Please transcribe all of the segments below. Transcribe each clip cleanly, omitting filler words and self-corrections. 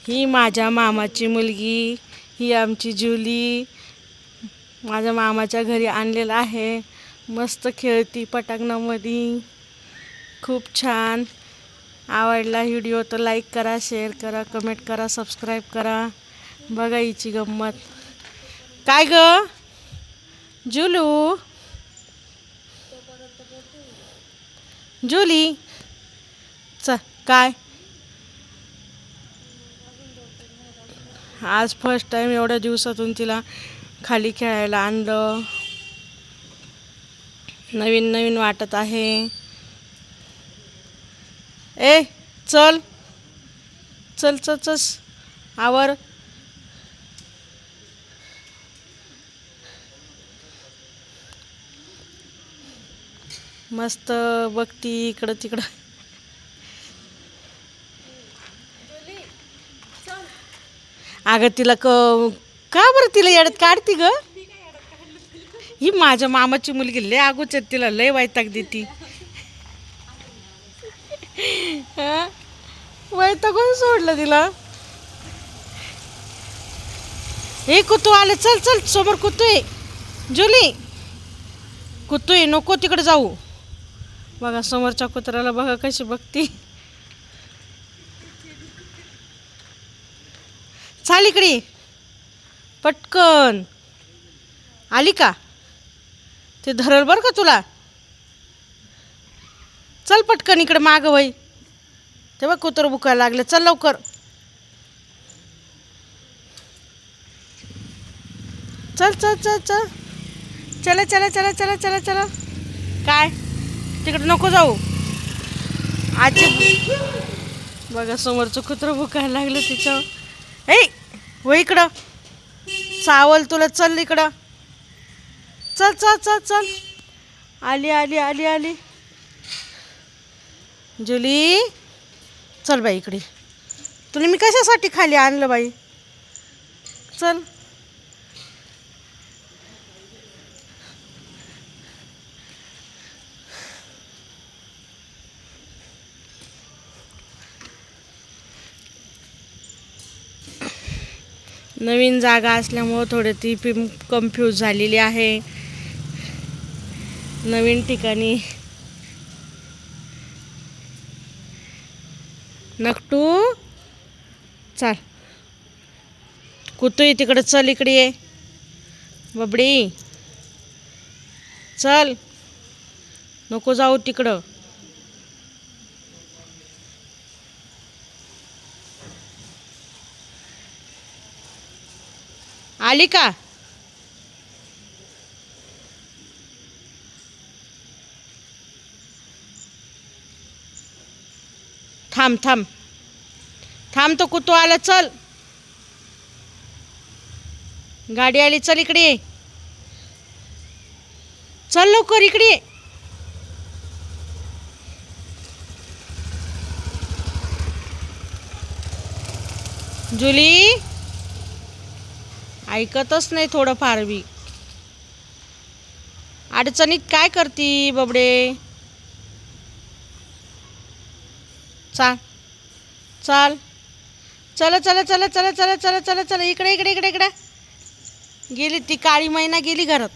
ही माझ्या मामाची मुलगी, ही आमची जुली माझ्या मामाच्या घरी आणलेलं आहे. मस्त खेळती पटांगणामध्ये. खूप छान. आवडला व्हिडिओ तर लाईक करा, शेअर करा, कमेंट करा, सबस्क्राईब करा. बघा हिची गंमत. काय ग जुलू, जुली च काय आज फर्स्ट टाइम एवढ्या दिवसातून तिला खाली खेळायला आणलं. नवीन नवीन वाटत आहे. ए चल चल चल चल आवर. मस्त बघती इकडं तिकडं. अगं तिला का बरं तिला येड्यात काढती ग. ही माझ्या मामाची मुलगी लय आगूच तिला लय वैताग देती. वैतागून सोडलं तिला. हे कुतू आले, चल चल समोर कुतू आहे. जुली कुतू आहे, नको तिकडे जाऊ. बघा समोरच्या कुत्र्याला बघा कशी बघती. चाल इकडे पटकन. आली का ते धरल बरं का तुला. चल पटकन इकडे मागं वय. तेव्हा कुत्रं बुकायला लागलं. चल लवकर. चल चल चल चल चला चला चला चला चला चला. काय तिकडे नको जाऊ. आजी बघा समोरचं कुत्रं भुकायला लागलं तिच्यावर. ए व इकडं चावल तुला. चल इकडं. चल चल चल चल. आली आली आली आली जुली. चल बाई इकडे. तुला मी कशासाठी खाली आणलं बाई. चल. नवीन जागा असल्यामुळं थोडी ती कन्फ्यूज झालेली आहे. नवीन ठिकाणी. नकटू चाल. कुतू तिकडं चल इकडे ये. बबडी चल नको जाऊ तिकडं. आली का. थांब थांब थांब. तो कुतू आला. चल गाडी आली. चल इकडे ये. चल लवकर इकडे ये. जुली ऐकतच नाही थोडंफार बी. अडचणीत काय करती बबडे. चाल चाल चला चला चला चला चला चला चला चला. इकडे इकडे इकडे इकडे. गेली ती काळी मैना गेली घरात.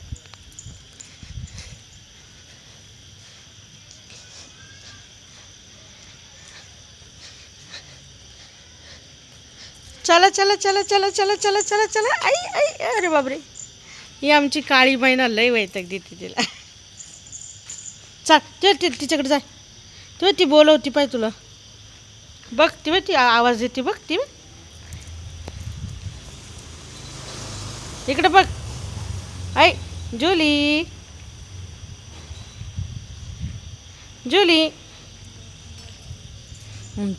चला चला चला चला चला चला चला चला. आई आई अरे बापरे. ही आमची काळी मैना लय वैताग देते तिला. चल तिच्याकडे जाय. तू ती बोलवती पाय तुला. बघ ती आवाज देते. बघ ती इकडे बघ. ऐ जुली जुली.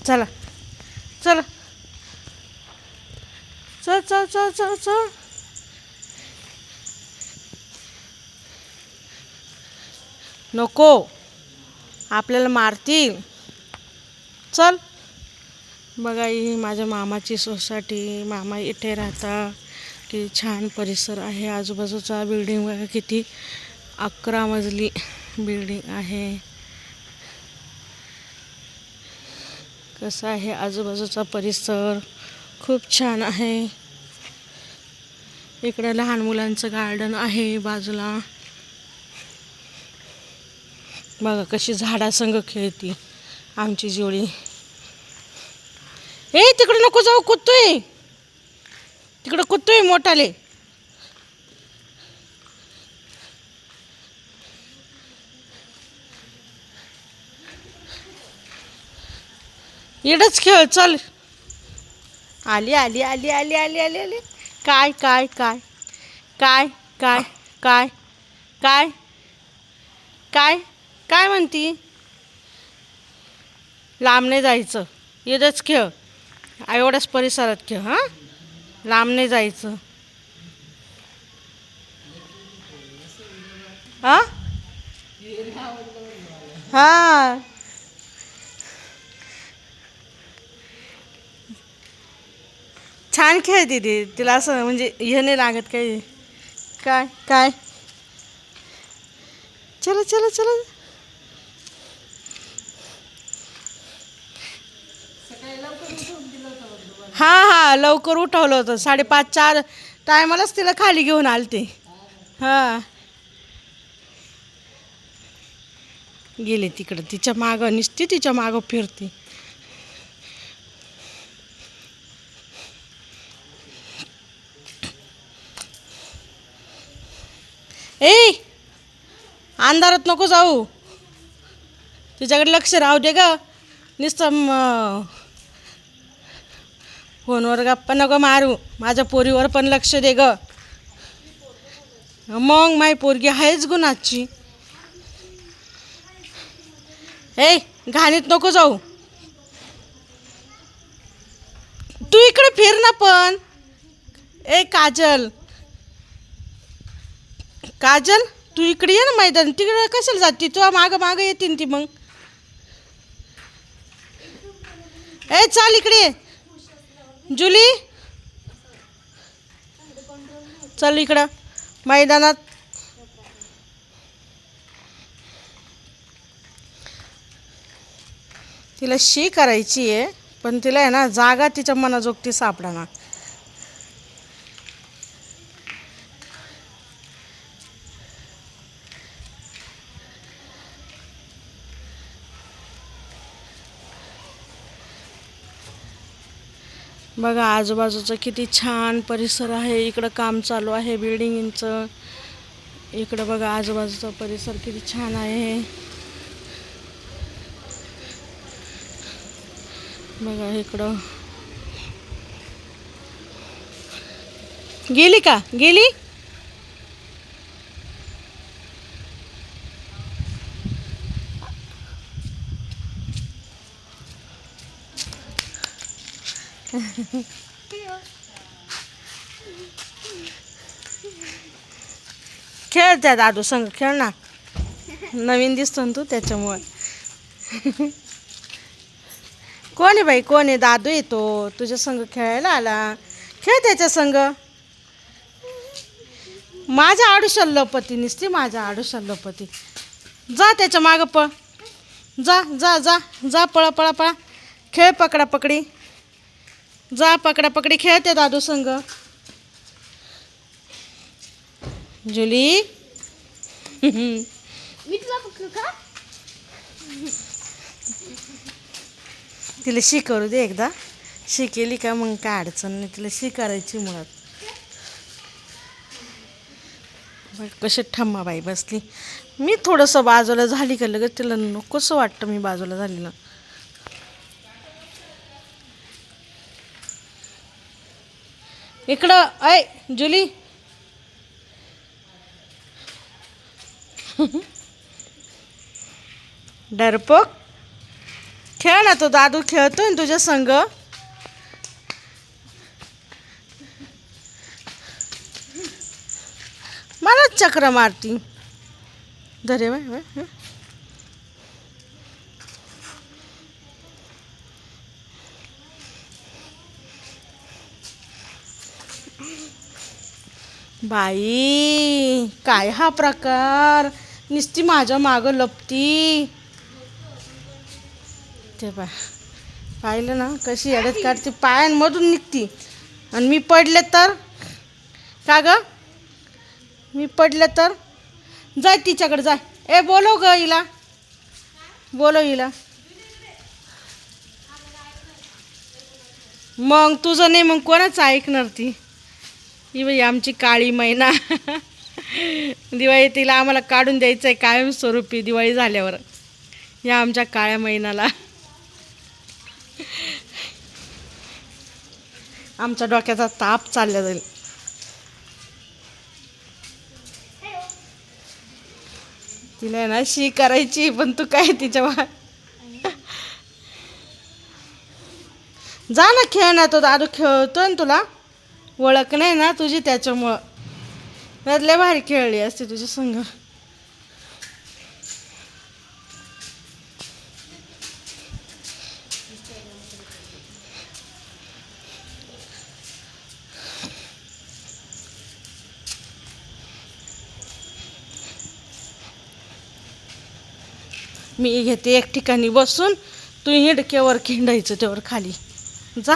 चला चला चल चल चल चल चल. नको आपल्याला मारतील. चल. बघा ही माझ्या मामाची सोसायटी. मामा इथे राहता. किती छान परिसर आहे. आजूबाजूचा बिल्डिंग बघा किती 11 मजली बिल्डिंग आहे. कसा आहे आजूबाजूचा परिसर. खूप छान आहे. इकडे लहान मुलांचं गार्डन आहे बाजूला. बघा कशी झाडासंग खेळती आमची जोडी. ए तिकडे नको जाऊ, कुत्तोय तिकडे, कुत्तोय मोठाले. इडच खेळ चल. आली आली आली आली आली आली आली. काय काय काय काय काय काय काय काय काय म्हणती. लांब नाही जायचं, इथंच खेळ. एवढ्याच परिसरात खेळ. हां, लांब नाही जायचं. हां हां छान खेळते ती. तिला असं म्हणजे हे नाही लागत काही. काय काय चला चला चला. हां हां लवकर उठवलं होतं. 5:30-4 टायमालाच तिला खाली घेऊन आलते. हां गेले तिकडं. तिच्या मागं निसती तिच्या मागं फिरते. ए अंधारात नको जाऊ, तिच्याकडे लक्ष राहू दे ग. नुसतं फोनवर गप्पा नको मारू. माझ्या पोरीवर पण लक्ष दे ग. मग माई पोरगी आहेच गुणाची. ए घाणीत नको जाऊ. तू इकडे फिर ना पण. ए काजल, काजल तू इकडे ये ना मैदान. तिकडे कशाला जाती तू, मागं मागं येतीन ती मग. ए चाल इकडे. जुली चल इकडं मैदानात. तिला शी करायची आहे, पण तिला आहे ना जागा तिच्या मनाजोगती सापडा. बघा आजूबाजूचं किती छान परिसर आहे. इकडं काम चालू आहे बिल्डिंगचं. इकडं बघा आजूबाजूचा परिसर किती छान आहे. बघा इकडं. गेली का गेली. खेळ त्या दादू संग खेळ ना. नवीन दिसतो ना तू त्याच्यामुळे. कोण आहे बाई, कोण आहे. दादू येतो तुझ्या संग खेळायला आला. खेळ त्याच्या संग. माझ्या आडुशाल लपती निसती, माझ्या आडुशाल लपती. जा त्याच्या मागं पळ. जा जा जा जा पळा पळा पळा. खेळ पकडा पकडी. जा पकडा पकडी खेळते दादू संग. जुली मी तुला पकडू का. तिला शिकवू दे एकदा. शिकेली का मग काय अडचण नाही. तिला शिकायची मुळात. कशी ठम्माबाई बसली. मी थोडंसं बाजूला झाली का लगेच तिला नकोसं वाटतं मी बाजूला झाली ना. इकडं ऐ जुली. डरपोक. खेळ ना, तो दादू खेळतोय ना तुझ्या संग. मलाच चक्र मारती. धरे बाय. बाई काय हा प्रकार. नुसती माझ्या मागं लपती. ते बा पाहिलं ना कशी येड्यात काढते, पायांमधून निघती. आणि मी पडले तर का ग, मी पडले तर जाय तिच्याकडे जाय. ए बोलव ग हिला, बोलव हिला. मग तुझं नाही, मग कोणाचं ऐकणार ती. ही बाई आमची काळी मैना. दिवाळी तिला आम्हाला काढून द्यायचं आहे कायमस्वरूपी दिवाळी झाल्यावर, या आमच्या काळ्या मैनाला. आमच्या डोक्याचा ताप चालला जाईल. तिला आहे ना शी करायची, पण तू काय तिच्या जा ना खेळ ना, तो दादू खेळतो ना, तुला ओळख नाही ना तुझी त्याच्यामुळं. लय भारी खेळली असते तुझ्या संग. मी घेते एक ठिकाणी बसून, तू हिंडकेवर खिंडायचं त्यावर खाली जा.